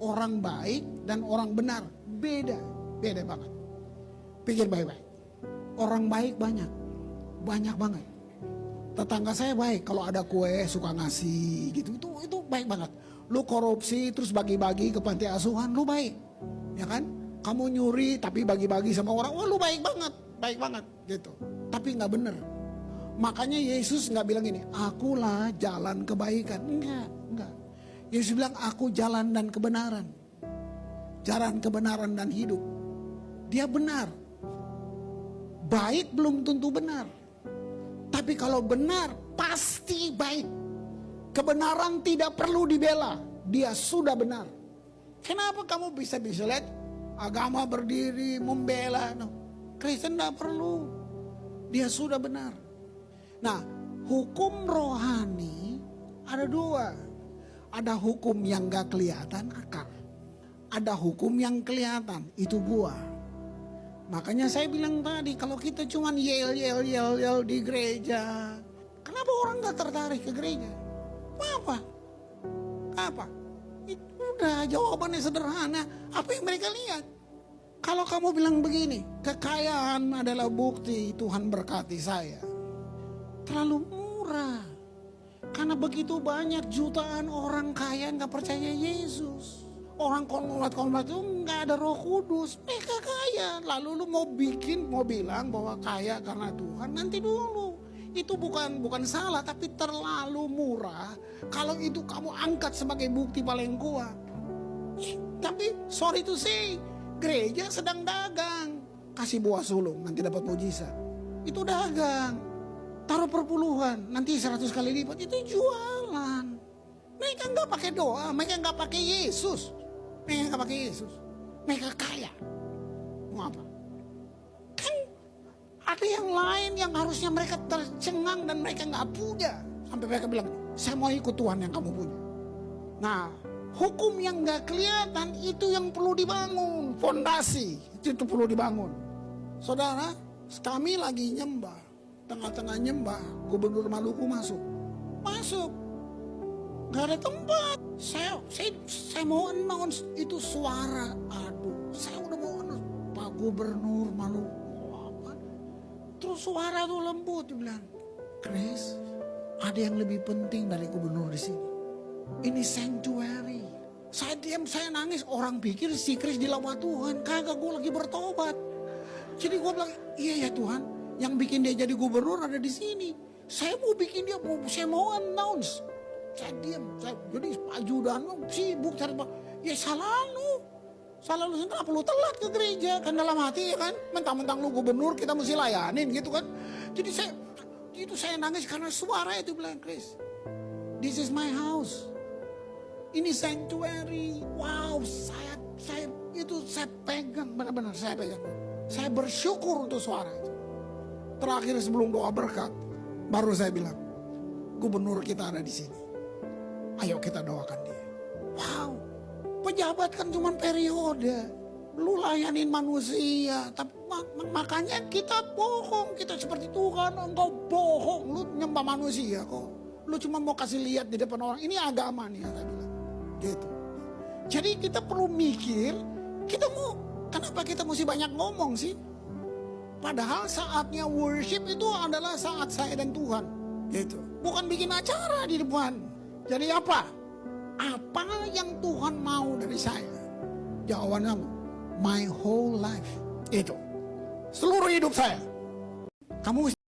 orang baik dan orang benar. Beda banget. Pikir baik-baik. Orang baik banyak banget. Tetangga saya baik, kalau ada kue suka ngasih gitu, itu baik banget. Lu korupsi terus bagi-bagi ke panti asuhan, lu baik, ya kan? Kamu nyuri tapi bagi-bagi sama orang, wah lu baik banget gitu. Tapi nggak bener. Makanya Yesus nggak bilang ini, akulah jalan kebaikan, enggak. Yesus bilang aku jalan dan kebenaran, jalan kebenaran dan hidup. Dia benar. Baik belum tentu benar. Tapi kalau benar pasti baik. Kebenaran tidak perlu dibela. Dia sudah benar. Kenapa kamu bisa lihat agama berdiri membela? No. Kristen tidak perlu. Dia sudah benar. Nah, hukum rohani ada dua. Ada hukum yang gak kelihatan, akar. Ada hukum yang kelihatan, itu buah. Makanya saya bilang tadi, kalau kita cuman yel di gereja, kenapa orang gak tertarik ke gereja? Apa? Itu udah jawabannya sederhana. Apa yang mereka lihat? Kalau kamu bilang begini, kekayaan adalah bukti Tuhan berkati saya, terlalu murah. Karena begitu banyak jutaan orang kaya gak percaya Yesus. Orang konvertit itu nggak ada Roh Kudus, mereka kaya. Lalu lu mau bilang bahwa kaya karena Tuhan, nanti dulu. Itu bukan salah, tapi terlalu murah. Kalau itu kamu angkat sebagai bukti paling kuat. Tapi sorry to say, gereja sedang dagang. Kasih buah sulung, nanti dapat mujizat. Itu dagang. Taruh perpuluhan, nanti 100 kali lipat, itu jualan. Mereka nggak pakai doa, mereka nggak pakai Yesus. Mereka kaya. Mau apa? Kan ada yang lain yang harusnya mereka tercengang dan mereka nggak punya. Sampai mereka bilang, saya mau ikut Tuhan yang kamu punya. Nah, hukum yang nggak kelihatan itu yang perlu dibangun. Fondasi itu perlu dibangun. Saudara, kami lagi nyembah. Tengah-tengah nyembah, Gubernur Maluku masuk. Gak ada tempat. Saya mau announce itu suara. Aduh, saya udah mau announce Pak Gubernur Maluku apa? Terus suara tuh lembut, dia bilang, Chris, ada yang lebih penting dari gubernur di sini. Ini sanctuary. Saya diam, saya nangis. Orang pikir si Chris dilawan Tuhan. Kagak, gue lagi bertobat. Jadi gue bilang, iya ya Tuhan, yang bikin dia jadi gubernur ada di sini. Saya mau bikin dia, saya mau announce. Saya diam, jadi ajudan sibuk cari pak. Ya salah lu kenapa lu telat ke gereja? Kan dalam hati ya kan, mentang-mentang lu gubernur kita mesti layanin gitu kan. Jadi saya nangis karena suara itu bilang, Chris, this is my house, ini sanctuary. Wow, saya pegang, benar-benar saya pegang. Saya bersyukur untuk suara itu. Terakhir sebelum doa berkat, baru saya bilang, gubernur kita ada di sini. Ayo kita doakan dia. Wow, pejabat kan cuma periode. Lu layanin manusia, tapi makanya kita bohong. Kita seperti Tuhan, engkau bohong. Lu nyembah manusia kok. Lu cuma mau kasih lihat di depan orang. Ini agama nih, saya bilang. Gitu. Jadi kita perlu mikir, kenapa kita mesti banyak ngomong sih? Padahal saatnya worship itu adalah saat saya dan Tuhan. Gitu. Bukan bikin acara di depan. Jadi apa? Apa yang Tuhan mau dari saya? Jawabannya, my whole life. Itu. Seluruh hidup saya. Kamu